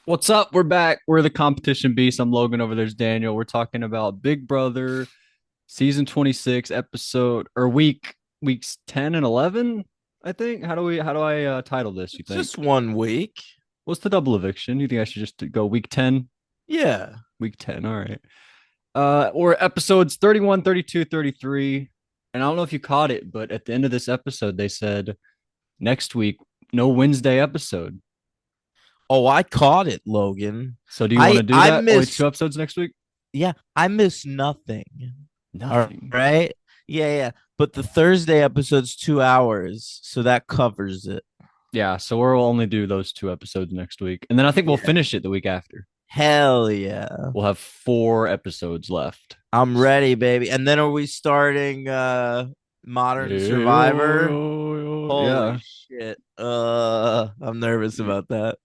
What's up? We're back. We're the competition beast. I'm Logan. Over there's Daniel. We're talking about Big Brother season 26 episode or weeks 10 and 11, I think. How do I title this, you It's think? just 1 week. What's the double eviction? You think I should just go week 10? Yeah. Week 10. All right. Or episodes 31, 32, 33. And I don't know if you caught it, but at the end of this episode they said next week no Wednesday episode. Oh, I caught it, Logan. So do you want I to do I that? Only miss two episodes next week? yeah, I miss nothing. All Nothing. right. Yeah, yeah. But the Thursday episode's 2 hours, so that covers it. Yeah, so we'll only do those two episodes next week. And then I think we'll Yeah. finish it the week after. Hell yeah. We'll have four episodes left. I'm ready, baby. And then are we starting Modern Survivor? Holy Yeah. shit. I'm nervous about that.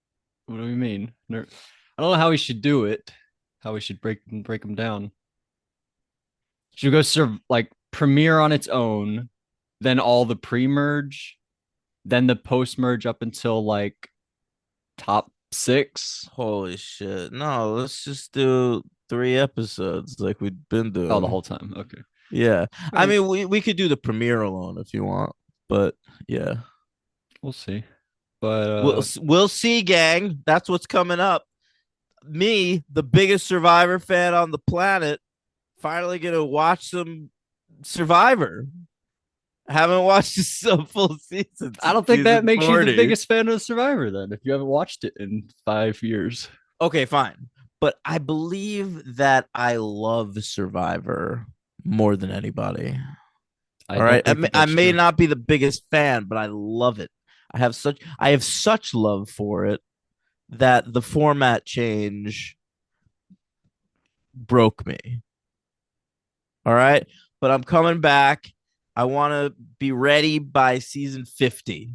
What do we mean? I don't know how we should do it. How we should break them down. Should we go serve like premiere on its own, then all the pre-merge, then the post-merge up until like top six? Holy shit. No, let's just do 3 episodes like we've been Oh, the doing. whole time. Okay. Yeah. I Right. mean, we could do the premiere alone if you want, but yeah. We'll see. But We'll see, gang. That's what's coming up. Me, the biggest Survivor fan on the planet, finally gonna watch some Survivor. I haven't watched some full season I since don't think that season makes you the 40. biggest fan of Survivor then, if you haven't watched it in 5 years. Okay, fine. But I believe that I love Survivor more than anybody. I All right. don't think that I that's may true. not be the biggest fan, but I love it. I have such love for it that the format change broke me. All right. But I'm coming back. I want to be ready by season 50.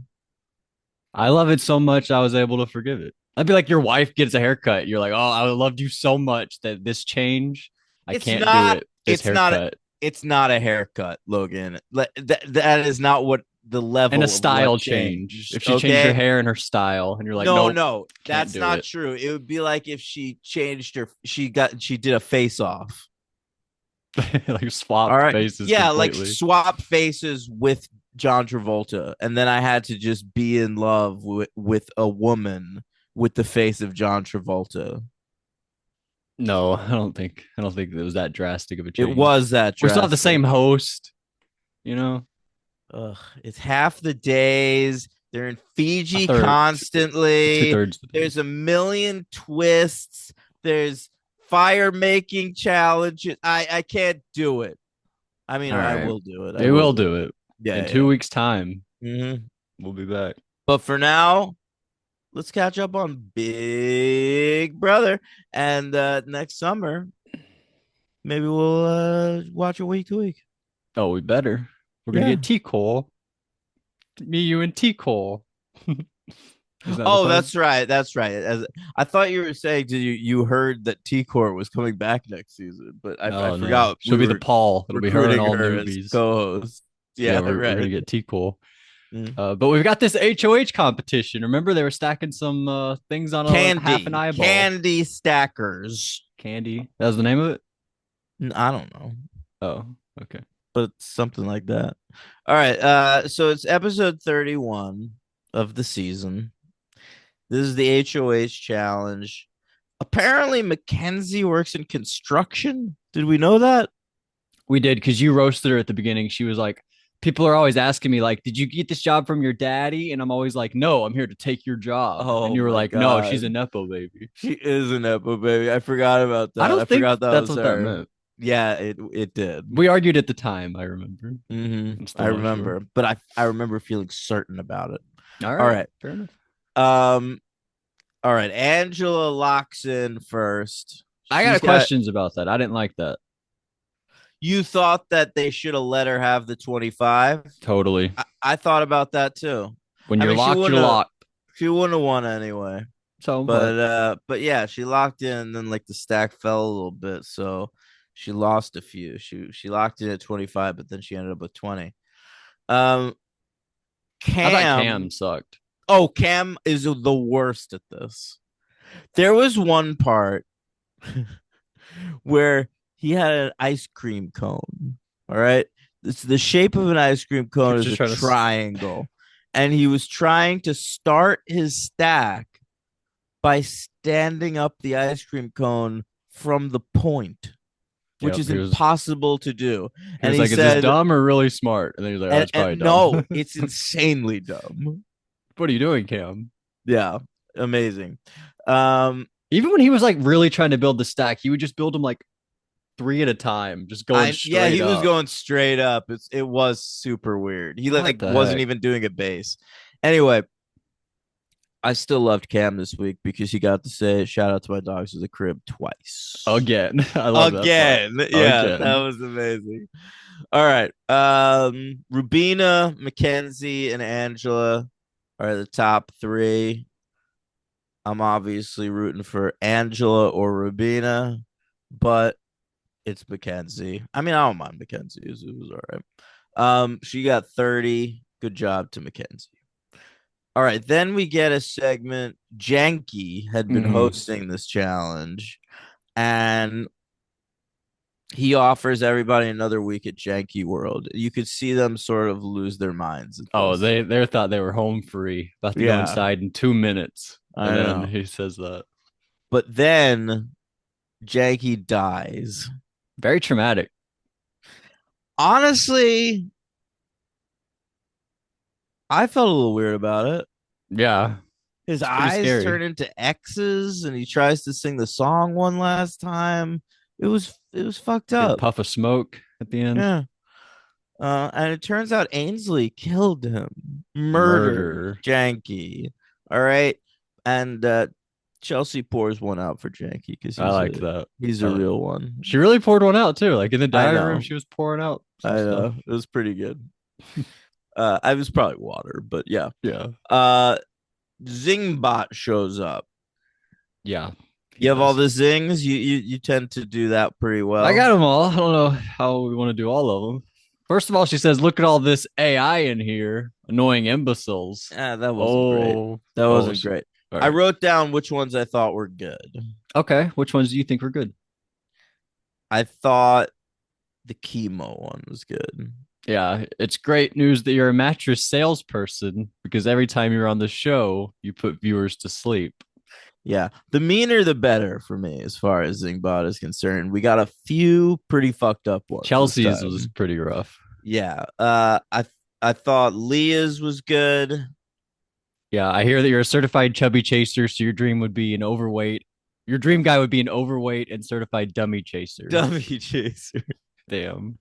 I love it so much I was able to forgive it. I'd be like your wife gets a haircut. You're like, oh, I loved you so much that this change, I It's can't do not it. This it's not haircut it's not a haircut, Logan. That is not what the and a level of what style change. changed. If she changed her Okay. hair and her style, and you're like, No, nope, no, can't that's do not it. true. It would be like if she did a face off. Like All swapped right. faces Yeah, like completely. swap faces with John Travolta. And then I had to just be in love with a woman with the face of John Travolta. No, I don't think it was that drastic of a It change. was that We still have the drastic. same host, you know, Ugh, it's half the days. They're in a Fiji third, two constantly. thirds of the day. There's a million twists. There's fire making challenges. I can't do it. I mean, All I right. will do it. I They will will do do it it. in Yeah, two yeah. weeks' time. Mm-hmm. We'll be back. But for now, let's catch up on Big Brother. And next summer, maybe we'll watch it week to week. Oh, we better. We're gonna Yeah. get T Cole. Me, you, and T Cole. Is that the Oh, plan? that's right. That's right. I thought you were saying, did you heard that T Core was coming back next season, but I Oh no, forgot we she'll be the were Paul. It'll be her and recruiting all her as newbies. co-host. Yeah, Yeah, we're gonna right. get T Cole. Mm. But we've got this HOH competition. Remember, they were stacking some things on a half an eyeball. Candy stackers. Candy. That was the name of it. I don't know, Oh, okay. but something like that. All right. So it's episode 31 of the season. This is the HOH challenge. Apparently, Mackenzie works in construction. Did we know that? We did because you roasted her at the beginning. She was like, people are always asking me, like, did you get this job from your daddy? And I'm always like, no, I'm here to take your job. And Oh you were my like, no, she's a god. Nepo baby. She is an Epo baby. I forgot about I that. I don't think forgot that that's was what that her. meant. Yeah, it did. We argued at the time, I remember. I'm I still not sure. remember, but I remember feeling certain about it. All All right, right. fair enough. Um. All right. Angela locks in first. I She's got got. questions about that. I didn't like that. You thought that they should have let her have the 25. Totally. I thought about that too. When I you're mean, locked, you're locked. she wouldn't have won anyway. So, but But yeah, she locked in, and then like the stack fell a little bit, so she lost a few. She locked in at 25, but then she ended up with 20. Um, I thought Cam Cam. sucked. Oh, Cam is the worst at this. There was one part where he had an ice cream cone. All right. It's the shape of an ice cream He cone was is just a trying to. triangle. And he was trying to start his stack by standing up the ice cream cone from the point, which Yep. is He was. impossible to do. He And was he like, "Is this said, dumb or really smart?" And then he was like, "Oh, it's probably and dumb." no, it's insanely dumb. What are you doing, Cam? Yeah, amazing. Um, Even when he was like really trying to build the stack, he would just build them like three at a time, just going yeah, straight he was up. going straight up. It was super weird. He What like the wasn't heck? even doing a base. Anyway, I still loved Cam this week because he got to say shout out to my dogs to the crib twice. Again. I love that part. Again. Yeah, that Again. was amazing. All right. Rubina, Mackenzie, and Angela are the top three. I'm obviously rooting for Angela or Rubina, but it's Mackenzie. I mean, I don't mind Mackenzie. It was all right. She got 30. Good job to Mackenzie. All right, then we get a segment. Janky had been Hmm. hosting this challenge, and he offers everybody another week at Janky World. You could see them sort of lose their minds at Oh, this. they thought they were home free, about to go Yeah, inside in 2 minutes. And I then know. he says that. But then Janky dies. Very traumatic. Honestly, I felt a little weird about it. Yeah. His It's pretty eyes turn scary. into X's and he tries to sing the song one last time. It was fucked Big up. puff of smoke at the end. Yeah. And it turns out Ainsley killed him, murdered Murder. Janky. All right. And Chelsea pours one out for Janky because I he's liked a that. he's a Uh, real one. she really poured one out too. Like in the I dining room, know. she was pouring out some I stuff. know. It was pretty good. I was probably water, but yeah. Yeah. Uh Zingbot shows up. Yeah. He You have all does. the zings. You tend to do that pretty I got well. them all. I don't know how we want to do all of them. First of all, she says, "Look at all this AI in here, annoying imbeciles." That wasn't great. Oh, That oh, wasn't great. all I right. wrote down which ones I thought were good. Okay, which ones do you think were good? I thought the chemo one was good. Yeah, it's great news that you're a mattress salesperson because every time you're on the show, you put viewers to sleep. Yeah, the meaner the better for me as far as Zingbot is concerned. We got a few pretty fucked up ones this Chelsea's was time. pretty rough. Yeah. I thought Leah's was good. Yeah, I hear that you're a certified chubby chaser, so your dream would be an overweight. Your dream guy would be an overweight and certified dummy chaser. Dummy chaser. Damn.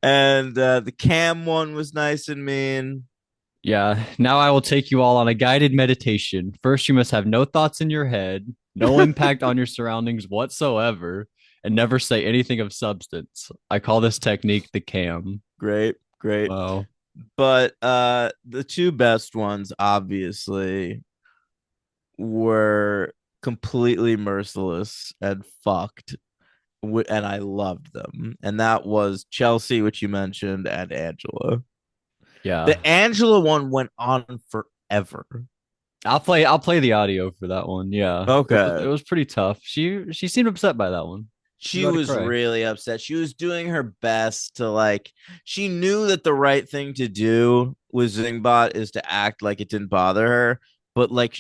And the Cam one was nice and mean. Yeah, now I will take you all on a guided meditation. First, you must have no thoughts in your head, no impact on your surroundings whatsoever, and never say anything of substance. I call this technique the cam. Great, great. Wow. But the two best ones obviously were completely merciless and fucked, and I loved them. And that was Chelsea, which you mentioned, and Angela. Yeah. The Angela one went on forever. I'll play the audio for that one. Yeah. It Okay. was pretty tough. She seemed upset by that one. She was She about to was cry. really upset. She was doing her best to like, she knew that the right thing to do with Zingbot is to act like it didn't bother her, but like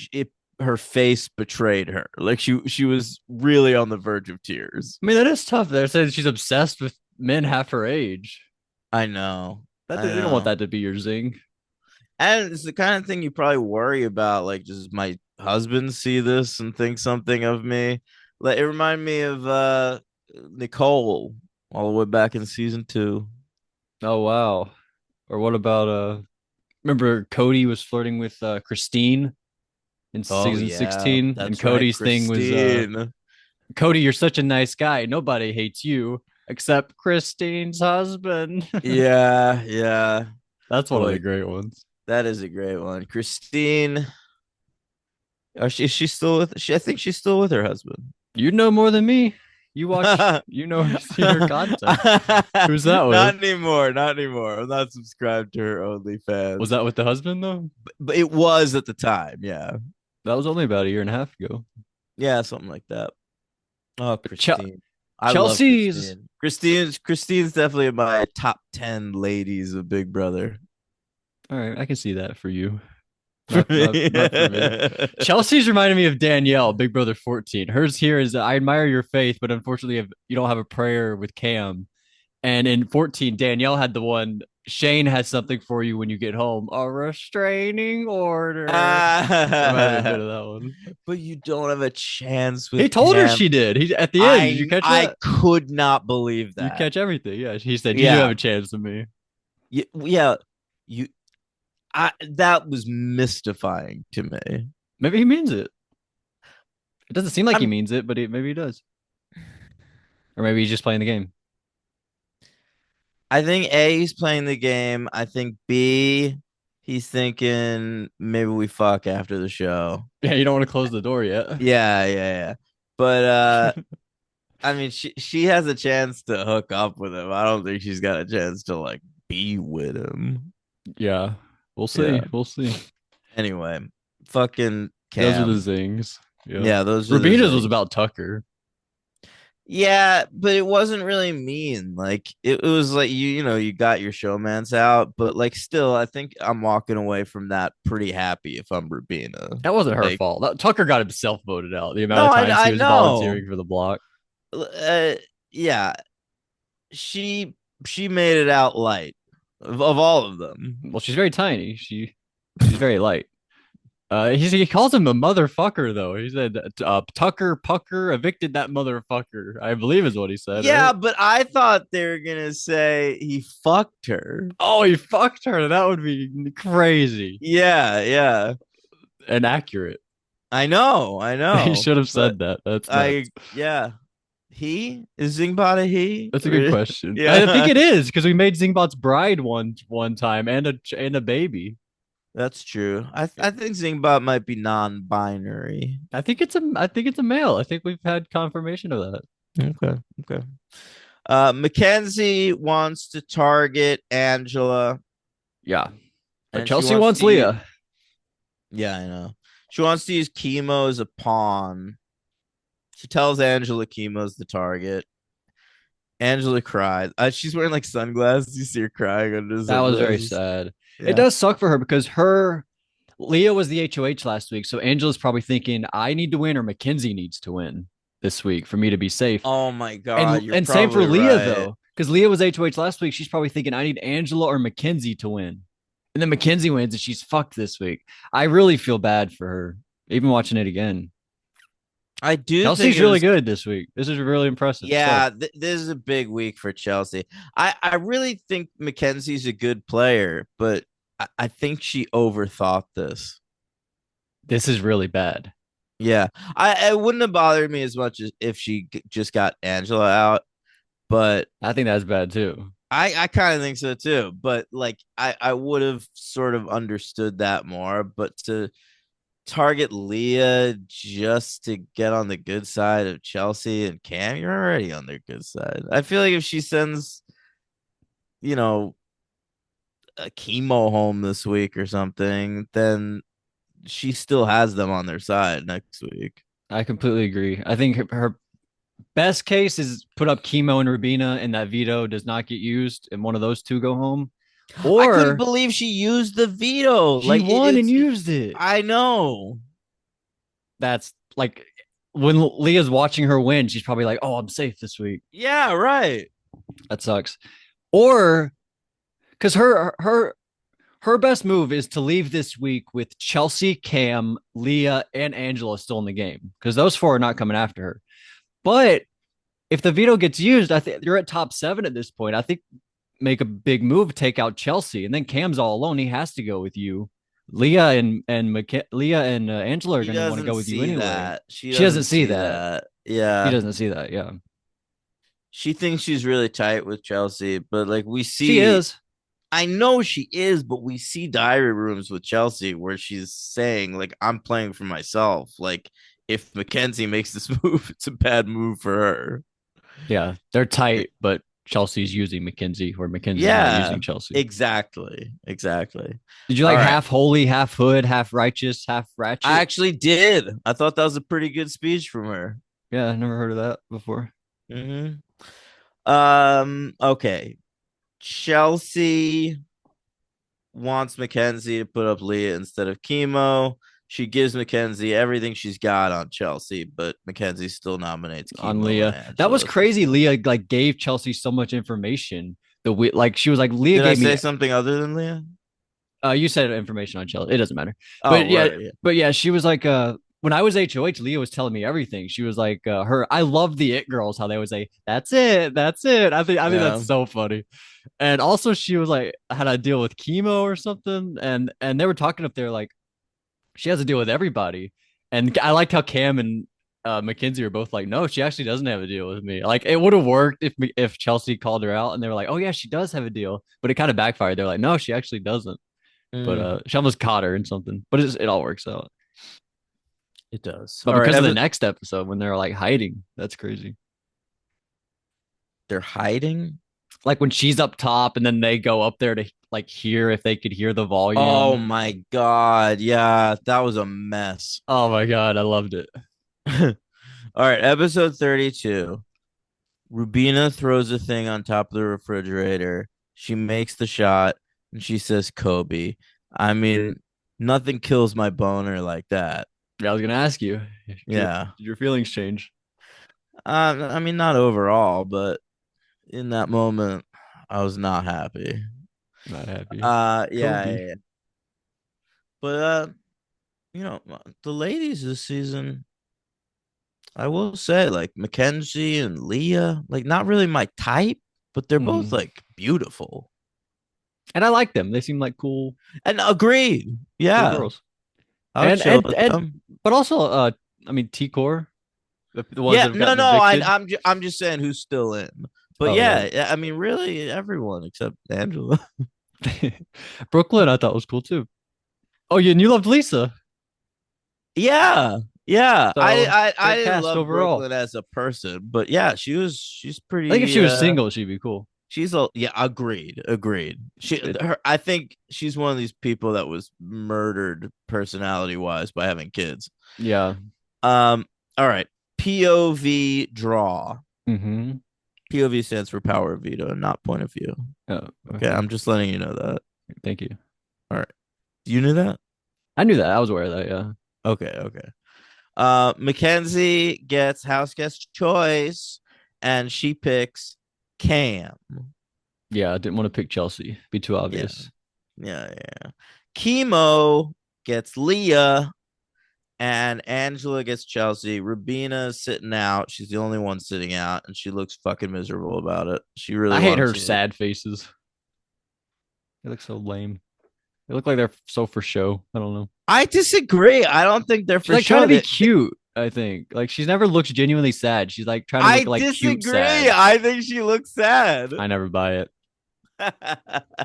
her face betrayed her. Like she was really on the verge of tears. I mean, that is tough. They're saying she's obsessed with men half her age. I know. That I you don't want know. that to be your zing. And it's the kind of thing you probably worry about. Like, does my husband see this and think something of me? Like, it reminded me of Nicole all the way back in season two. Oh wow. Or what about remember Cody was flirting with Christine in Oh season yeah, 16 and that's right, Cody's thing was Christine. Cody, you're such a nice guy. Nobody hates you except Christine's husband. Yeah, yeah. That's one of the Boy, great ones. that is a great one. Christine. Is she still with? I think she's still with her husband. You know more than me. You watch, Not seen her content. Who's that with? anymore. Not anymore. I'm not subscribed to her Was OnlyFans. that with the husband though? But it was at the time. Yeah. That was only about a year and a half ago. Yeah, something like that. Oh, But Christine. I love Chelsea's Christine. Christine's definitely in my top 10 ladies of Big Brother. all right. I can see that for you. For Not for me. me. Chelsea's reminded me of Danielle, Big Brother 14. Hers here is I admire your faith, but unfortunately, if you don't have a prayer with Cam. And in 14, Danielle had the one. Shane has something for you when you get home. A restraining order. Reminded me a bit Ah, of that one. but you don't have a chance He with told her Cam. she did. He at the end. Did you catch I that? could not believe You that. catch everything. Yeah. He said you do have Yeah. a chance with me. Yeah. You I that was mystifying to me. Maybe he means it. It doesn't seem like he I'm means it, but maybe he does. Or maybe he's just playing the game. I think A, he's playing the game. I think B, he's thinking maybe we fuck after the show. Yeah, you don't want to close the door yet. Yeah. But I mean she has a chance to hook up with him. I don't think she's got a chance to like be with him. Yeah. We'll Yeah. see. We'll see. Anyway, fucking Those are the Cam. zings. Yeah. Yeah, those are the Rubina's was things. about Tucker. Yeah, but it wasn't really mean. Like it was like you got your showmans out, but like still, I think I'm walking away from that pretty happy if I'm Rubina. That wasn't her Like, fault. Tucker got himself voted out. The amount no, of times he I was know. volunteering for the block. Yeah, she she made it out light of all of them. Well, she's very tiny. She's very light. He calls him a motherfucker though. He said Tucker Pucker evicted that motherfucker. I believe is what he said, Yeah, right? but I thought they were gonna say he fucked her. Oh, he fucked her. That would be crazy Yeah. and accurate. I He know. should have But said that. That's nuts. I yeah. He is Zingbot a he? That's a good question. I think Yeah, it is because we made Zingbot's bride one time and a baby. that's true. I think Zingbot might be non-binary. I think it's a male. I think we've had confirmation of that. Okay. Mackenzie wants to target Angela, Yeah, but and she Chelsea wants wants to use. Leah. Yeah, I know. She wants to use Chemo as a pawn. She tells Angela Chemo's the target. Angela cries. She's wearing like sunglasses. You see her crying under the That was very sunglasses. sad. It Yeah. does suck for her because her Leah was the HOH last week, so Angela's probably thinking I need to win or Mackenzie needs to win this week for me to be safe. Oh my God, you're And same for probably Leah right. though, because Leah was HOH last week. She's probably thinking I need Angela or Mackenzie to win, and then Mackenzie wins and she's fucked this week. I really feel bad for her. Even watching it again, I do think Chelsea's it really was. good this week. This is really impressive stuff. Yeah, this is a big week for Chelsea. I really think Mackenzie's a good player, but I think she overthought this. This is really bad. Yeah, it wouldn't have bothered me as much as if she just got Angela out, but I think that's bad too. I kind of think so too. But like I would have sort of understood that more, but to target Leah just to get on the good side of Chelsea and Cam, you're already on their good side. I feel like if she sends, you know, a Chemo home this week or something, then she still has them on their side next week. I completely agree. I think her best case is put up Chemo and Rubina, and that veto does not get used, and one of those two go home. I couldn't Or believe she used the veto. she Like won and used it. I know. That's like when Leah's watching her win, she's probably like, "Oh, I'm safe this week." Yeah, right. That sucks. Or because her best move is to leave this week with Chelsea, Cam, Leah, and Angela still in the game because those four are not coming after her. But if the veto gets used, I think you're at top 7 at this point. I think make a big move, take out Chelsea, and then Cam's all alone. He has to go with you. Leah and Angela are She going to want to doesn't go with you see anyway. that. She She doesn't doesn't see see that. that. She Yeah. doesn't see that. Yeah, She thinks she's really tight with Chelsea, but like we she see, is. I know she is, but we see diary rooms with Chelsea where she's saying, like, I'm playing for myself. Like, if Mackenzie makes this move, it's a bad move for her. Yeah, they're tight, but Chelsea's using Mackenzie, or Mackenzie's not Yeah, using Chelsea. exactly. Did you All like right. half holy, half hood, half righteous, half I ratchet? actually did. I thought that was a pretty good speech from her. Yeah, I never heard of that before. Hmm. Okay. Chelsea wants Mackenzie to put up Leah instead of chemo. She gives Mackenzie everything she's got on Chelsea, but Mackenzie still nominates On chemo and Leah. That was Angela for crazy. sure. Leah like gave Chelsea so much information. The like she was like Leah Did I gave say me something other than Leah? you said information on Chelsea. It doesn't matter. Oh, But yeah, word. Yeah. she was like when I was HOH, Leah was telling me everything. She was like her I love the it girls, how they would say, that's it, that's it. I think Yeah. that's so funny. And also she was like had to deal with chemo or something. And they were talking up there like she has to deal with everybody. And I liked how Cam and Mackenzie were both like, no, she actually doesn't have a deal with me. Like it would have worked if Chelsea called her out and they were like, oh yeah, she does have a deal, but it kind of backfired. They're like, no, she actually doesn't. But Mm, she almost caught her in something. But it all works out. it does. But All right. because of the next episode when they're like hiding, that's crazy. They're hiding. Like when she's up top and then they go up there to like hear if they could hear the Oh volume. my God. Yeah, that was a mess. Oh my god, I loved it. All right. Episode 32. Rubina throws a thing on top of the refrigerator. She makes the shot and she says, Kobe. I mean, nothing kills my boner like that. Yeah, I was gonna ask you, Yeah. did your feelings change? I mean, not overall, but in that moment, I was not happy. Not happy. Yeah, Kobe. yeah, yeah. But the ladies this season, I will say, like Mackenzie and Leah, like not really my type, but they're both Mhm. like beautiful. And I like them. They seem like cool, And agreed. cool Yeah, girls. I would And chill and with and them. but also I mean T-Core, the ones Yeah, that have no, gotten no, evicted. I'm just saying who's still in. But Oh yeah. yeah, I mean, really, everyone except Angela. Brooklyn I thought was cool too. Oh yeah, and you loved Lisa. Yeah, yeah. So I great didn't cast love overall. Brooklyn as a person, but yeah, she's I think if pretty. she was single, she'd be cool. She's a yeah. Agreed. I think she's one of these people that was murdered personality wise by having kids. Yeah. All right. POV draw. Mm-hmm. POV stands for power of veto, not point of view. Oh, Okay, okay. I'm just letting you know that. Thank you. All right. You knew that? I knew that. I was aware of that. Yeah. Okay. Mackenzie gets house guest choice, and she picks Cam. Yeah. I didn't want to pick Chelsea. Be too Yeah, obvious. yeah. Chemo gets Leah, and Angela gets Chelsea. Rubina's sitting out. She's the only one sitting out, and she looks fucking miserable about it. She really I hate wants her to. sad faces. They look so lame. They look like they're so for show. I don't know. I disagree. I don't think they're She's for like trying show. to be cute. I think like she's never looks genuinely sad. She's like trying to look I like cute disagree. sad. I think she looks sad. I never buy it.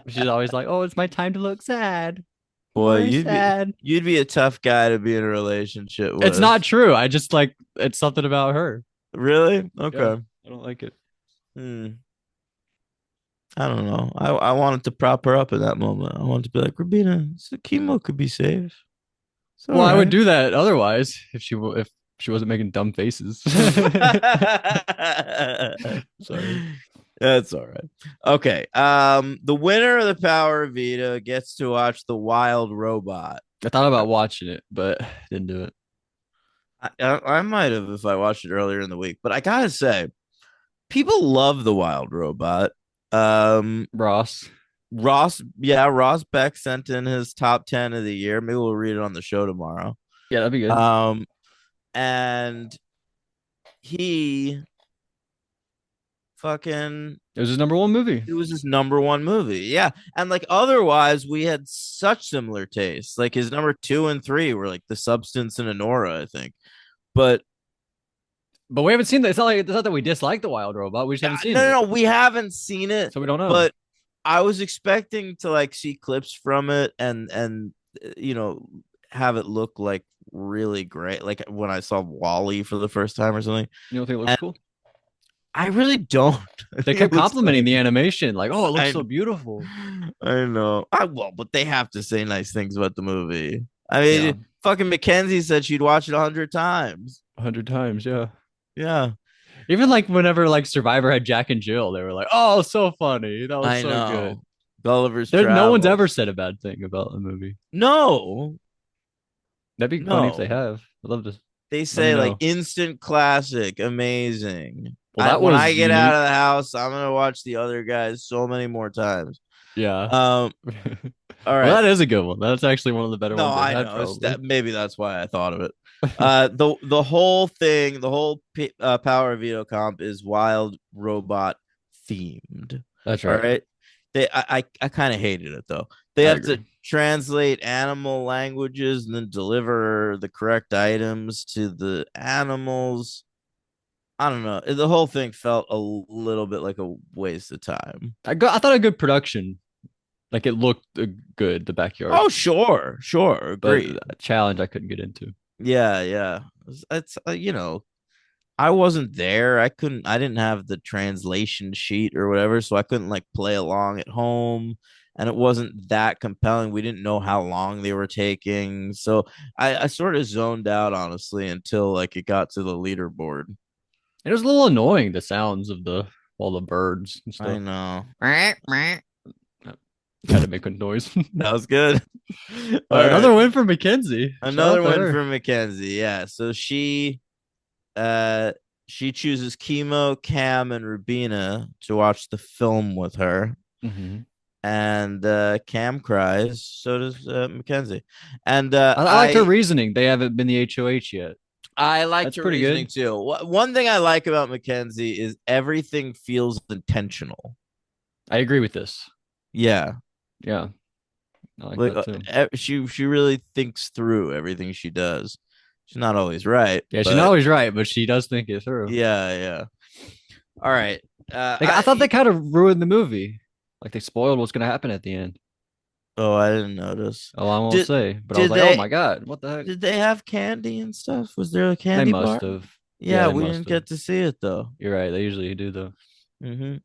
She's always like, "Oh, it's my time to look sad. I'm Boy, very sad." you'd be a tough guy to be in a relationship It's with. not true. I just like it's something about her. Really? Yeah, Okay. I don't like it. Hmm. I don't know. I wanted to prop her up in that moment. I wanted to be like, Rubina, the chemo could be safe. It's all Well, I would right. do that otherwise if she wasn't making dumb faces. Sorry. That's all right. Okay. The winner of the Power Vita gets to watch the Wild Robot. I thought about watching it, but didn't do it. I might have if I watched it earlier in the week, but I gotta say, people love the Wild Robot. Um, Ross. Ross Beck sent in his top 10 of the year. Maybe we'll read it on the show tomorrow. Yeah, that'd be good. Um, and he fucking It was his number one movie. it was his number one movie. Yeah. And like otherwise, we had such similar tastes. Like his number two and three were like The Substance and Honora, I think. But But we haven't seen that. It's not that we dislike the Wild Robot. We just haven't seen it, no, we haven't seen it, so we don't know. but I was expecting to like see clips from it and you know have it look like really great, like when I saw Wally for the first time or something. You don't think it looks And cool? I really don't. I They think kept it looks complimenting the animation, like, "Oh, it looks so I beautiful." I know. I well, but they have to say nice things about the movie. I Yeah, mean, fucking Mackenzie said she'd watch it 100 times. 100 times. Yeah. Yeah, Even like whenever like Survivor had Jack and Jill, they were like, "Oh, so funny. That was I so good." know. Gulliver's No one's ever Travels. said a bad thing about the movie. No, That'd be funny if they no. have. I'd love to. They Let me say like know. instant classic, amazing. Well, I that when I was get out of unique. the house, I'm gonna watch the other guys so many more times. Yeah. Um, all Well, right. that is a good one. That's actually one of the better No, ones they've I had, know. It's probably. that maybe that's why I thought of it. The whole thing, the whole Power of Veto comp is wild robot themed. That's All right. right. I kind of hated it though. They I have to agree. translate animal languages and then deliver the correct items to the animals. I don't know. The whole thing felt a little bit like a waste of time. I thought a good production. Like it looked good, the backyard, Oh, sure, sure, but agreed. a challenge I couldn't get into. Yeah, yeah. It's I wasn't there. I didn't have the translation sheet or whatever, so I couldn't like play along at home. And it wasn't that compelling. We didn't know how long they were taking. So I sort of zoned out, honestly, until like it got to the leaderboard. It was a little annoying the sounds of the all the birds and I stuff. know. Had to make a noise. That was good. All right. Another win for Mackenzie. Shout Another out to one her. for Mackenzie. Yeah. So uh she chooses Chemo, Cam, and Rubina to watch the film with her. Hmm. And Cam cries. So does Mackenzie. And I like her reasoning. They haven't been the HOH yet. I liked That's her pretty reasoning good. too. One thing I like about Mackenzie is everything feels intentional. I agree with this. Yeah, Yeah, I like like that too. she really thinks through everything she does. She's not always right, Yeah, she's not but always right, but she does think it through. yeah, yeah. All right. Like I thought they kind of ruined the movie. Like they spoiled what's gonna happen at the end. Oh, I didn't notice. Oh, I won't Did say, but I was did like, oh they my god, what the heck? did they have candy and stuff? Was there a They candy must bar? have. Yeah, Yeah, they we must didn't have. get to see it though. You're right. They usually do though. Hmm.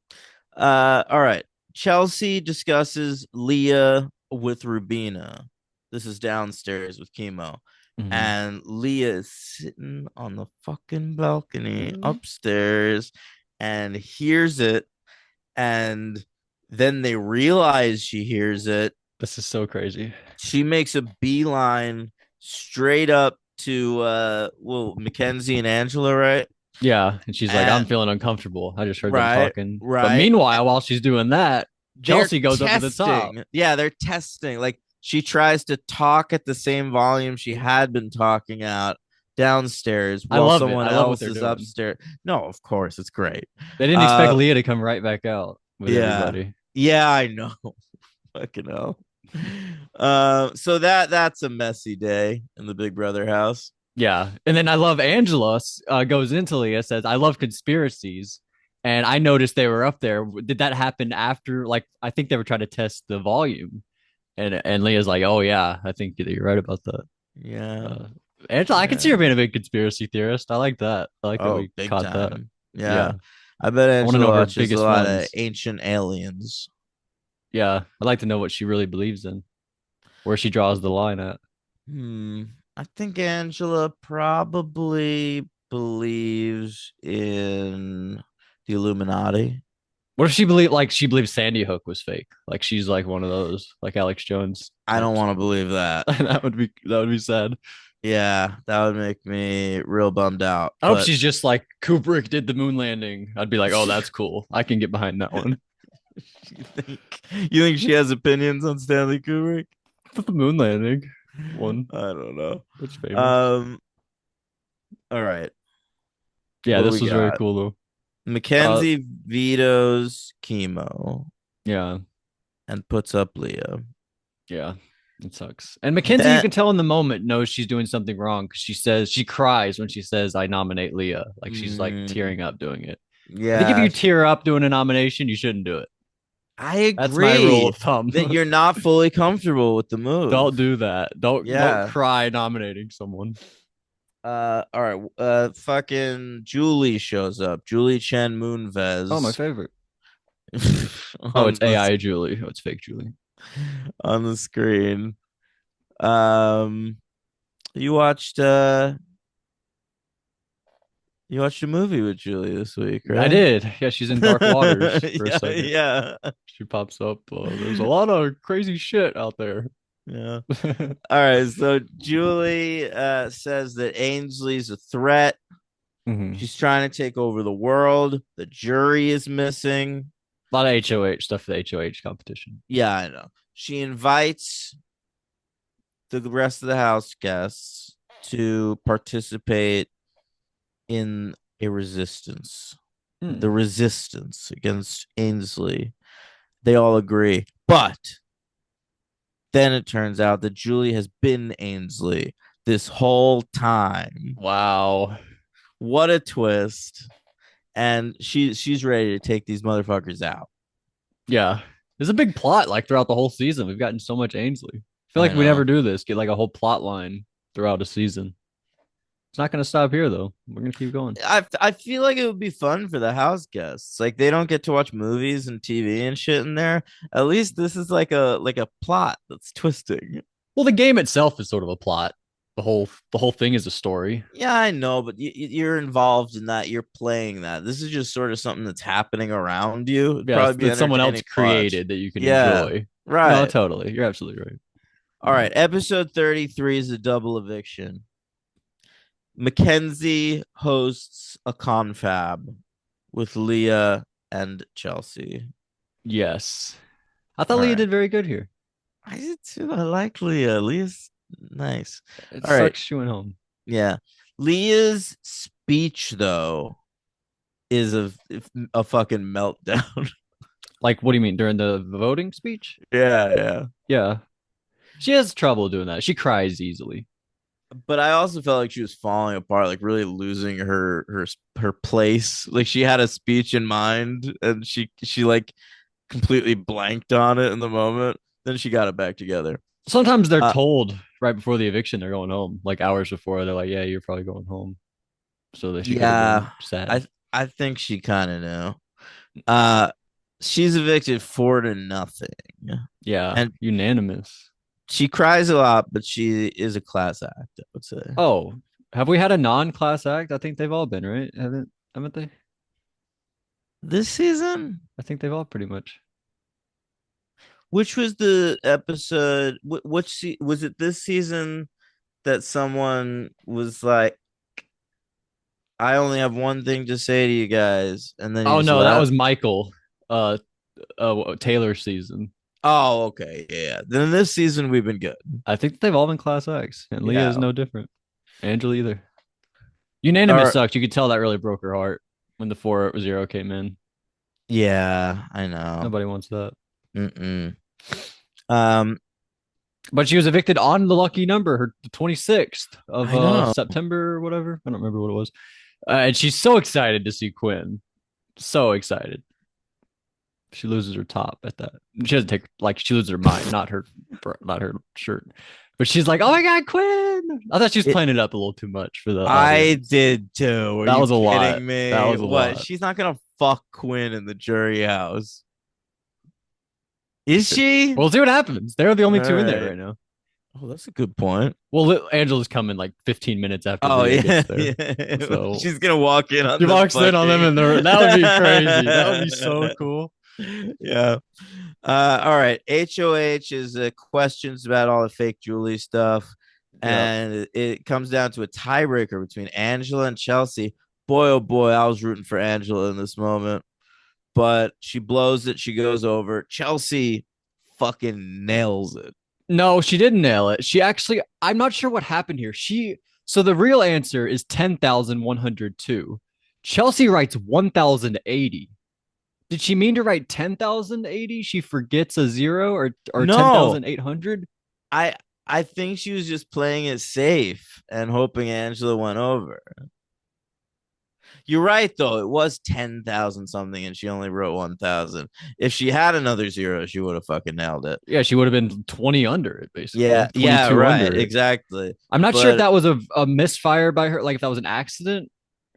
All right. Chelsea discusses Leah with Rubina. This is downstairs with Chemo. Hmm. And Leah is sitting on the fucking balcony upstairs and hears it. And then they realize she hears it. This is so crazy. She makes a beeline straight up to Mackenzie and Angela, right? Yeah, and she's like, I'm And feeling uncomfortable. I just heard them right, talking. But right. meanwhile, while she's doing that, They're Chelsea goes up to the top. testing. Yeah, they're testing. Like she tries to talk at the same volume she had been talking out downstairs I while love it. someone I love what else they're is doing. upstairs. No, of course, it's great. They didn't expect Uh Leah to come right back out with yeah. everybody. Yeah, I know. Fucking hell. So that's a messy day in the Big Brother house. Yeah. And then I love Angela goes into Leah, says, I love conspiracies. And I noticed they were up there. Did that happen after? Like, I think they were trying to test the volume. And Leah's like, oh, yeah, I think that you're right about that. Yeah. Uh, Angela, I can see her Yeah. being a big conspiracy theorist. I like that. I like that Oh, we big caught that. time. Yeah. Yeah. I bet I want to Angela know her watches a biggest lot of ones. ancient aliens. Yeah. I'd like to know what she really believes in, where she draws the line at. Hmm. I think Angela probably believes in the Illuminati. What if she believes Sandy Hook was fake? Like she's like one of those, like Alex Jones I don't types. want to believe that. That would be sad. Yeah, that would make me real bummed out. I hope But she's just like Kubrick did the moon landing. I'd be like, oh, that's cool. I can get behind that one. you think she has opinions on Stanley Kubrick? The moon landing one. I don't know. That's famous. Um. All right. Yeah, What do this we was very got? cool though. Uh, Mackenzie vetoes Chemo yeah, and puts up Leah. yeah, it sucks. And Mackenzie, you That can tell in the moment, knows she's doing something wrong because she cries when she says, "I nominate Leah." Like she's like mm, tearing up doing it. I think if yeah, you tear up doing a nomination, you shouldn't do it. I That's my rule agree of thumb. that you're not fully comfortable with the move. Don't do that. Don't Yeah. cry nominating someone. All right. Fucking Julie shows up. Julie Chen Oh, my Moonves favorite. Oh, on it's the AI Julie. Oh, it's fake Julie. on the screen. Um, you watched you watched a movie with Julie this week, I right? did. Yeah, she's in Dark Waters for a Yeah, second. yeah, She pops up. There's a lot of crazy shit out there. yeah. All right, so Julie says that Ainsley's a threat. Hmm. She's trying to take over the world. The jury is missing. A lot of HOH stuff for the HOH competition. Yeah, I know. She invites the rest of the house guests to participate in a resistance. The Hmm. resistance against Ainsley. They all agree. But then it turns out that Julie has been Ainsley this whole time. Wow. What a twist. And she's ready to take these motherfuckers out. Yeah. There's a big plot like throughout the whole season. We've gotten so much Ainsley. I feel I like we never know. do this. Get like a whole plot line throughout a season. It's not going to stop here though. We're going to keep going. I feel like it would be fun for the house guests. Like they don't get to watch movies and TV and shit in there. At least this is like a plot that's twisting. Well, the game itself is sort of a plot. The whole thing is a story. Yeah, I know, but you're involved in that. You're playing that. This is just sort of something that's happening around you. It'd Yeah, probably be that someone else entertaining to watch. created that you can Yeah, enjoy. No, right. totally. You're absolutely right. All right. Episode 33 is a double eviction. Mackenzie hosts a confab with Leah and Chelsea. Yes. I thought All Leah right. did very good here. I did too. I like Leah. Leah's nice. It All right. sucks she went home. Yeah. Leah's speech though is a fucking meltdown. Like, what do you mean during the voting speech? Yeah, yeah. Yeah. She has trouble doing that. She cries easily. But I also felt like she was falling apart, like really losing her place. Like she had a speech in mind and she like completely blanked on it in the moment. Then she got it back together. Sometimes they're Uh told right before the eviction they're going home, like hours before. They're like, "Yeah, you're probably going home." So that she could have been yeah, sad. I think she kind of knew. Uh she's evicted 4-0. Yeah, And unanimous. she cries a lot, but she is a class act, I would say. Oh, have we had a non-class act? I think they've all been, right? Haven't they? This season, I think they've all pretty much. which was the episode? Was it this season that someone was like, "I only have one thing to say to you guys," and then he Oh just no, that left? was Michael, uh, Taylor season. Oh, okay, yeah. Then this season we've been good. I think they've all been class acts, and Leah is Yeah. no different. Angela either. All Unanimous right. sucked. You could tell that really broke her heart when the 4-0 came in. Yeah, I know. Nobody wants that. Mm-mm. Um, But she was evicted on the lucky number, her the 26th of I know. September or whatever. I don't remember what it was. And she's so excited to see Quinn. So excited. She loses her top at that. She doesn't take like she loses her mind, not her shirt. But she's like, "Oh my god, Quinn!" I thought she was It, playing it up a little too much for the I audience. did too. Are That you was a lot. kidding That me? was a What? lot. She's not gonna fuck Quinn in the jury house, is she? We'll see what happens. They're the All only two in there right. right now. Oh, that's a good point. Well, Angela's coming like 15 minutes after Oh Leah yeah, gets there. yeah. So She's gonna walk in on she them walks in on them fucking. and that would be crazy. That would be so cool. Yeah. All right. HOH is questions about all the fake Julie stuff, Yeah. and it comes down to a tiebreaker between Angela and Chelsea. Boy, oh boy, I was rooting for Angela in this moment, but she blows it. She goes over. Chelsea fucking nails it. No, she didn't nail it. She actually, I'm not sure what happened here. So the real answer is 10,102. Chelsea writes 1,080. Did she mean to write 10,080? She forgets a zero or No, 10,800? I I think she was just playing it safe and hoping Angela went over. You're right though. It was 10,000 something, and she only wrote 1,000. If she had another zero, she would have fucking nailed it. Yeah, she would have been 20 under it, Yeah, basically. yeah, 22 right, under it. exactly. I'm not sure if But that was a misfire by her, like if that was an accident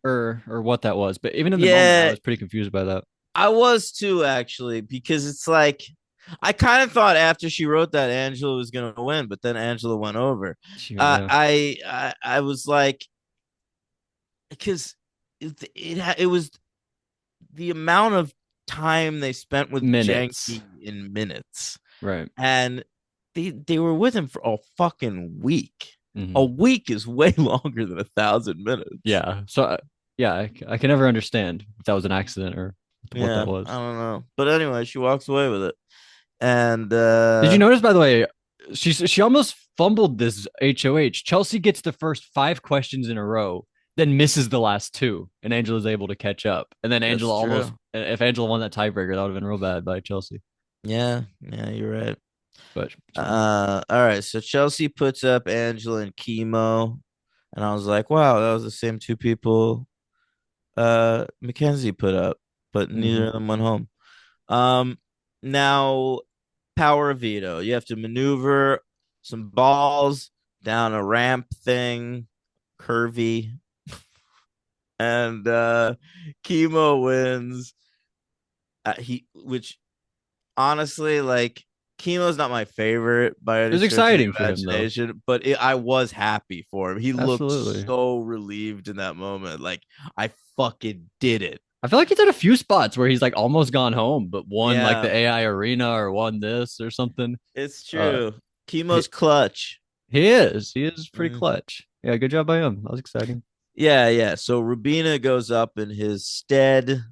or what that was. But even in the moment, I yeah, was pretty confused by that. I was too actually because it's like I kind of thought after she wrote that Angela was gonna win, but then Angela went over. Yeah, I was like because it was the amount of time they spent with minutes. Janky in minutes, Right. and they were with him for a fucking week. A Hmm. week is way longer than 1,000 minutes. Yeah. So, yeah, I can never understand if that was an accident or what that Yeah, I was. don't know, but anyway, she walks away with it, and Did you notice, by the way, she almost fumbled this HOH. Chelsea gets the first five questions in a row, then misses the last two, and Angela's able to catch up. And then that's Angela almost, true. if Angela won that tiebreaker, that would have been real bad by Chelsea. Yeah, yeah, you're right. But it's fine. All right. So Chelsea puts up Angela and Chemo, and I was like, wow, that was the same two people Mackenzie put up, but neither Hmm. of them went home. Um, now power veto. You have to maneuver some balls down a ramp thing, curvy, and Chemo wins. Which honestly, like Chemo's not my favorite by It any was stretch of the exciting for him, though. imagination, but I was happy for him. He looked Absolutely. so relieved in that moment. Like, I fucking did it. I feel like he's had a few spots where he's like almost gone home, but won like Yeah, the AI arena or won this or something. it's Uh, true. he, Chemo's clutch. he is. He is pretty Mm. clutch. Yeah, good job by him. That was exciting. Yeah, yeah. So Rubina goes up in his stead.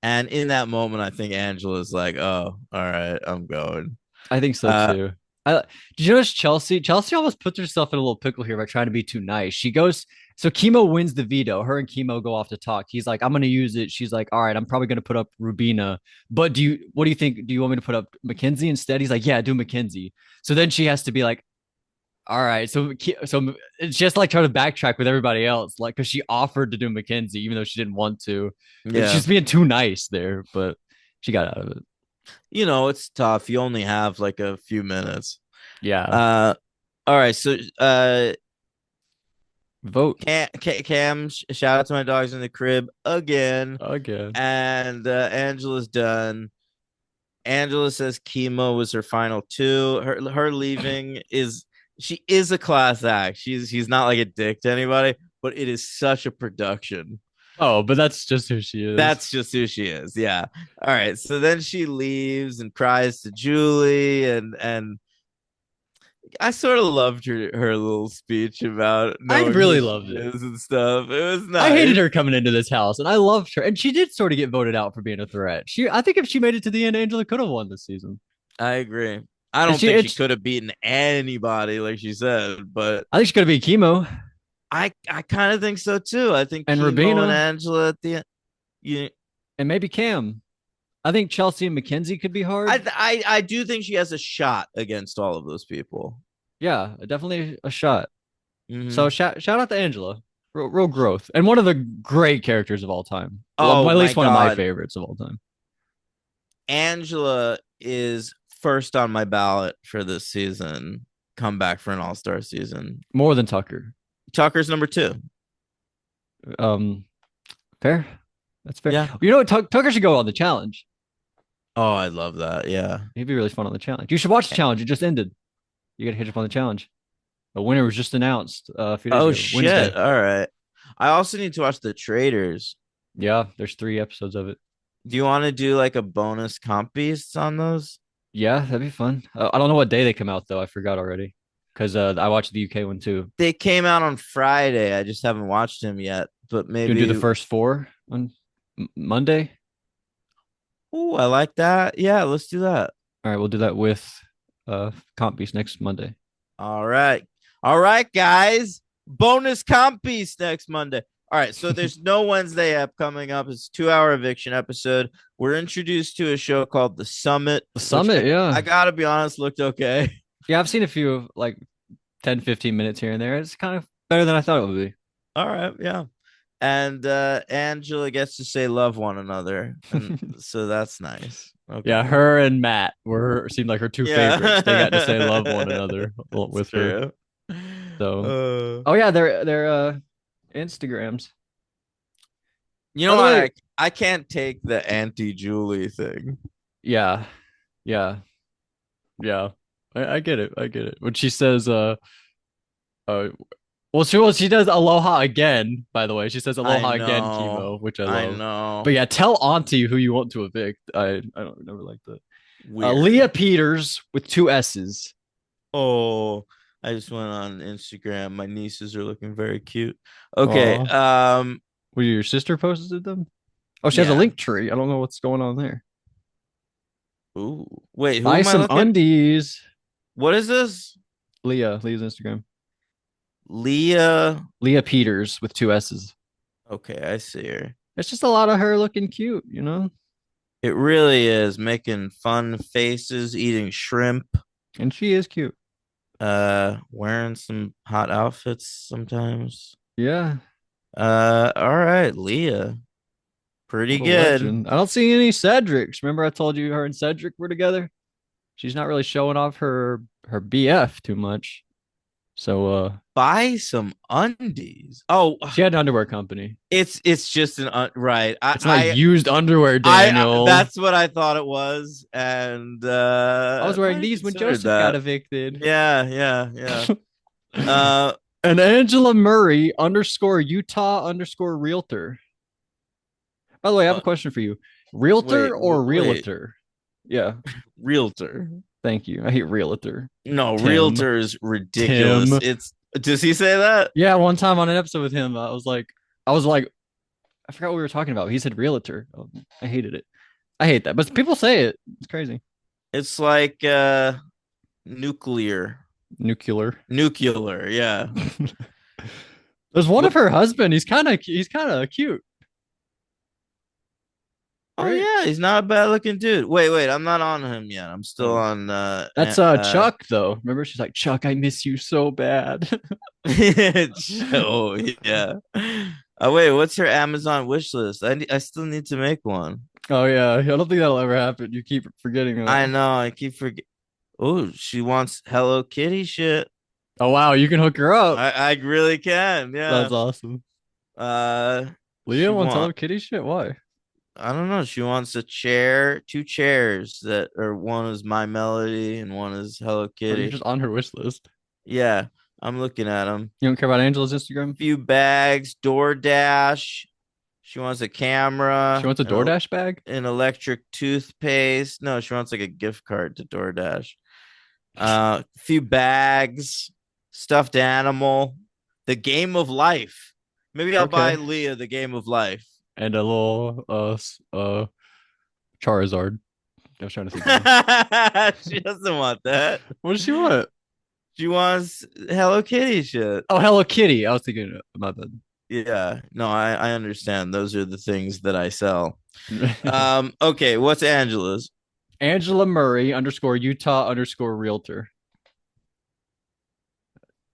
And in that moment, I think Angela's like, oh, all right, I'm going. I think so Uh, too. I Did you notice Chelsea? Chelsea almost puts herself in a little pickle here by trying to be too nice. She goes, so Chemo wins the veto. Her and Chemo go off to talk. He's like, I'm gonna use it. She's like, all right, I'm probably gonna put up Rubina. But what do you think? Do you want me to put up Mackenzie instead? He's like, yeah, do Mackenzie. So then she has to be like, all right. So it's just like trying to backtrack with everybody else, like because she offered to do Mackenzie even though she didn't want to. yeah. She's being too nice there, but she got out of it. It's tough. You only have like a few minutes. Yeah. Uh, all right. So, Vote Cam, shout out to my dogs in the crib again. again. And Angela's done. Angela says chemo was her final two. Her leaving is she is a class act. She's not like a dick to anybody, but it is such a production. Oh, but that's just who she is. That's just who she is. Yeah. All right. So then she leaves and cries to Julie, and I sort of loved her little speech about I knowing who really she loved it. is and stuff. It was I hated nice. her coming into this house, and I loved her. And she did sort of get voted out for being a threat. I think if she made it to the end, Angela could have won this season. I agree. I And don't think she could have beaten anybody, like she said, but I think she could have beat Chemo I kind of think so too. I think and Chemo and Rabina Angela at the end. You, and maybe Cam. I think Chelsea and Mackenzie could be hard. I do think she has a shot against all of those people. Yeah, definitely a shot. So Hmm. shout out to Angela. Real growth. And one of the great characters of all time. Well, Oh at my least one of my god, favorites of all time. Angela is first on my ballot for this season. Come back for an All Star season. More than Tucker. Tucker's number two. Um, Fair. That's fair. Yeah. You know what? Tucker should go on the challenge. Oh, I love that. Yeah. He'd be really fun on the challenge. You should watch the challenge. It just ended. You got to catch up on the challenge. The winner was just announced a few days Oh ago, shit. Wednesday. All right. I also need to watch The Traders. Yeah, there's 3 episodes of it. Do you want to do like a bonus comp beasts on those? Yeah, that'd be fun. I don't know what day they come out though. I forgot already because I watched the UK one too. They came out on Friday. I just haven't watched them yet, but You can do the maybe. first four on Monday. Oh, I like that. Yeah, let's do that. All right, we'll do that with Comp Beast next Monday. All right. All right, guys. Bonus comp beast next Monday. All right. So there's no Wednesday app coming up. It's a 2 hour eviction episode. We're introduced to a show called The Summit, The which Summit, I yeah. gotta be honest, looked okay. Yeah, I've seen a few of like 10, 15 minutes here and there. It's kind of better than I thought it would be. All right. Yeah. and Angela gets to say love one another, and so that's nice. Yeah, Okay. her and Matt were seemed like her two favorites. They got to say Yeah. love one another It's with her. true. So, Uh, oh yeah, their Instagrams. you know By the what? way, I can't take the Auntie Julie thing. yeah, yeah, yeah. I get it. I get it. When she says, uh, she does aloha again. By the way, she says I aloha again, know. chemo, which I I love. But know. yeah, tell Auntie who you want to evict. I don't never like that. Weird. Leah Peters with two S's. Oh, I just went on Instagram. My nieces are looking very cute. Okay. Oh, well, your sister posted them. Oh, she has a Yeah. link tree. I don't know what's going on there. Ooh. Wait, who Buy am I some looking? undies. What is this? Leah's Instagram. Leah. Leah Peters with two S's. Okay, I see her. It's just a lot of her looking cute, you know? It really is making fun faces, eating shrimp, And she is cute. wearing some hot outfits sometimes. Yeah, All right, Leah. Pretty what a good. legend. I don't see any Cedrics. Remember I told you her and Cedric were together? She's not really showing off her BF too much. So Buy some undies. Oh, she had an underwear company. it's just an right. It's not used underwear, Daniel. That's what I thought it was, and I was I wearing might have these when considered Joseph got that. evicted. Yeah, yeah, yeah. Uh, And Angela Murray underscore Utah underscore realtor. By the way, I have a uh question for you. Realtor or wait, realtor? Yeah, realtor. thank you. I hate realtor. No, Tim. realtor is ridiculous. Tim. It's does he say that? Yeah, one time on an episode with him, I was like, I forgot what we were talking about. He said realtor. Oh, I hated it. I hate that. But people say it. It's crazy. It's like nuclear. Nuclear. Nuclear, yeah. There's one of What? her husband. He's kind of cute, Oh right? yeah, he's not a bad looking dude. Wait, I'm not on him yet. I'm still Oh. on That's Chuck though. Remember she's like, "Chuck, I miss you so bad." oh yeah. Oh wait, what's her Amazon wish list? I still need to make one. Oh yeah, I don't think that'll ever happen. You keep forgetting that. I know, I keep forgetting. Oh, she wants Hello Kitty shit. Oh wow, you can hook her up. I really can, yeah. That's awesome. She Leah wants want Hello Kitty shit. Why? I don't know. She wants a chair, two chairs that are one is My Melody and one is Hello Oh, you're Kitty. just on her wish list. Yeah, I'm looking at them. You don't care about Angela's Instagram? Few bags, DoorDash. She wants a She camera, wants a DoorDash bag. an electric toothpaste. No, she wants like a gift card to DoorDash. Few bags, stuffed animal, the game of life. Maybe I'll buy Okay. Leah the game of life. And a little Charizard. I was trying to think of one. She doesn't want that. What does she want? She wants Hello Kitty shit. Oh, Hello Kitty. I was thinking my bad. Yeah, no, I understand. Those are the things that I sell. Okay, what's Angela's? Angela Murray underscore Utah underscore realtor.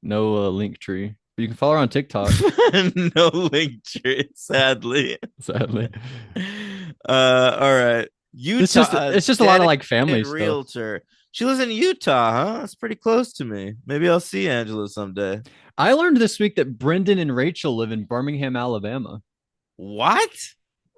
No link tree. But you can follow her on TikTok, No link tree, sadly. sadly. All right. It's just a lot of like family Dedicated stuff. realtor. She lives in Utah, huh? That's pretty close to me. Maybe I'll see Angela someday. I learned this week that Brendan and Rachel live in Birmingham, Alabama. What?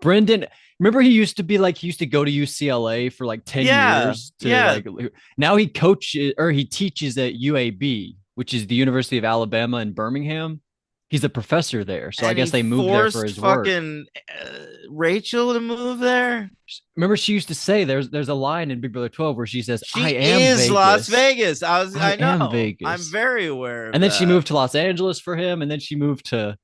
Brendan, remember he used to go to UCLA for like 10 Yeah, years to yeah. like now he coaches or he teaches at UAB, which is the University of Alabama in Birmingham. He's a professor there. So I And he guess they moved there for forced his work. fucking Rachel to move there. Remember she used to say there's a line in Big Brother 12 where she says, "I She am is Las Vegas. Vegas. I I am know. I'm Vegas." very aware And of then she that. moved to Los Angeles for him and then she moved to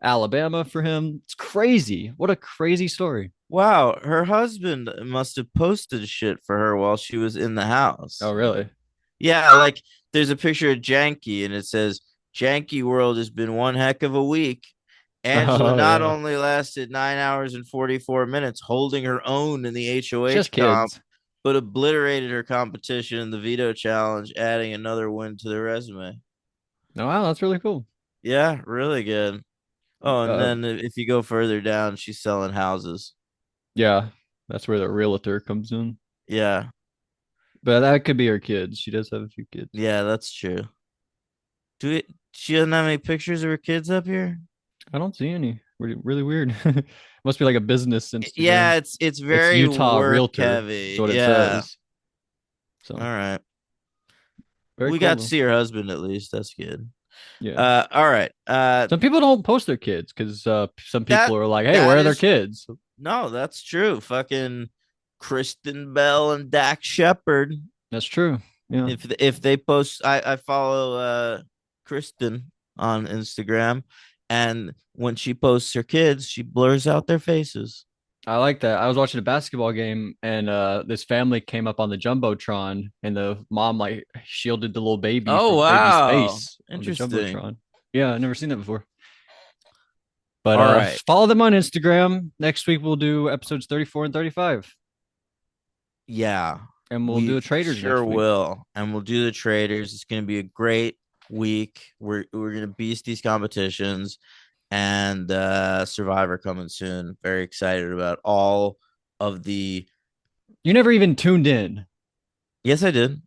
Alabama for him. It's crazy. What a crazy story. Wow, her husband must have posted shit for her while she was in the house. Oh, really? Yeah, like there's a picture of Janky and it says Janky World has been one heck of a week. Angela Oh, not yeah. only lasted 9 hours and 44 minutes holding her own in the She has HOH comp, kids. but obliterated her competition in the veto challenge, adding another win to the resume. Oh, wow, that's really cool. Yeah, really good. Oh, and Uh, then if you go further down, she's selling houses. yeah, that's where the realtor comes in. Yeah, But that could be her kids. She does have a few kids. yeah, that's true. She doesn't have any pictures of her kids up here? I don't see any. Really, really weird. Must be like a business Yeah, Instagram. it's It's very Utah work Realtor. That's heavy. what it Yeah. says. All So right. very We cool got to though. see her husband at least. That's good. Yeah. All right. Some people don't post their kids because some people That are like, "Hey, where that are their is kids?" no, that's true. Fucking Kristen Bell and Dak Shepard. That's true. Yeah, If they post, I follow Kristen on Instagram, and when she posts her kids, she blurs out their faces. I like that. I was watching a basketball game and this family came up on the jumbotron, and the mom like shielded the little baby Oh from baby's wow, face on the interesting. jumbotron. Yeah, I never seen that before. But All right, follow them on Instagram. Next week we'll do episodes 34 and 35. yeah, And we'll do we the traders sure next week. will, and we'll do the traders. It's going to be a great week. We're going to beast these competitions, and Survivor coming soon. Very excited about all of the. You never even tuned in. Yes, I did.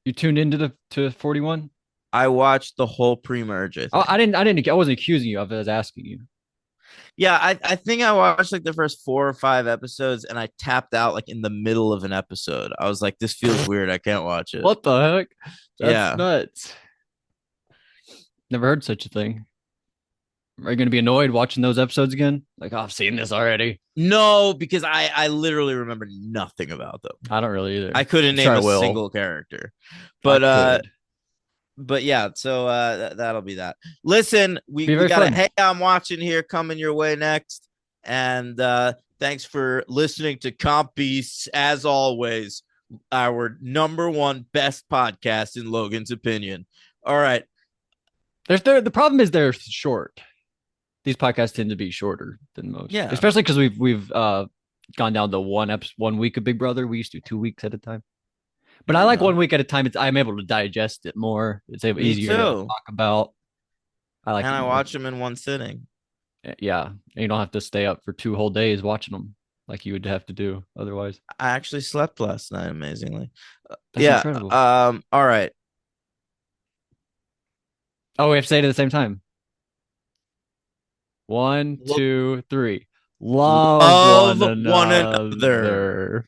You tuned into the to 41? I watched the whole pre-merge, I Oh, think. I wasn't accusing you of it. I was asking you. Yeah, I think I watched like the first 4 or 5 episodes and I tapped out like in the middle of an episode. I was like, this feels weird. I can't watch it. What the heck? That's Yeah. nuts. Never heard such a thing. Are you going to be annoyed watching those episodes again? Like, oh, I've seen this already. No, because I literally remember nothing about them. I don't really I either. couldn't I'm sure name I a will. single character. I But could. yeah, so that'll be that. Listen, Be we very got a fun. hey, I'm watching here coming your way next. And thanks for listening to Comp Beasts as always, our number one best podcast in Logan's opinion. All right. The problem is they're short. These podcasts tend to be shorter than most, Yeah. especially because we've gone down to 1 week of Big Brother. We used to do 2 weeks at a time. But I I like know. 1 week at a time. I'm able to digest it more. It's Me easier to too. talk about. I like And it I more. watch them in one sitting. Yeah, and you don't have to stay up for 2 whole days watching them like you would have to do otherwise. I actually slept last night, amazingly. That's Yeah. incredible. All right. Oh, we have to say it at the same time. One, Look, two, three. Love love one one another. another.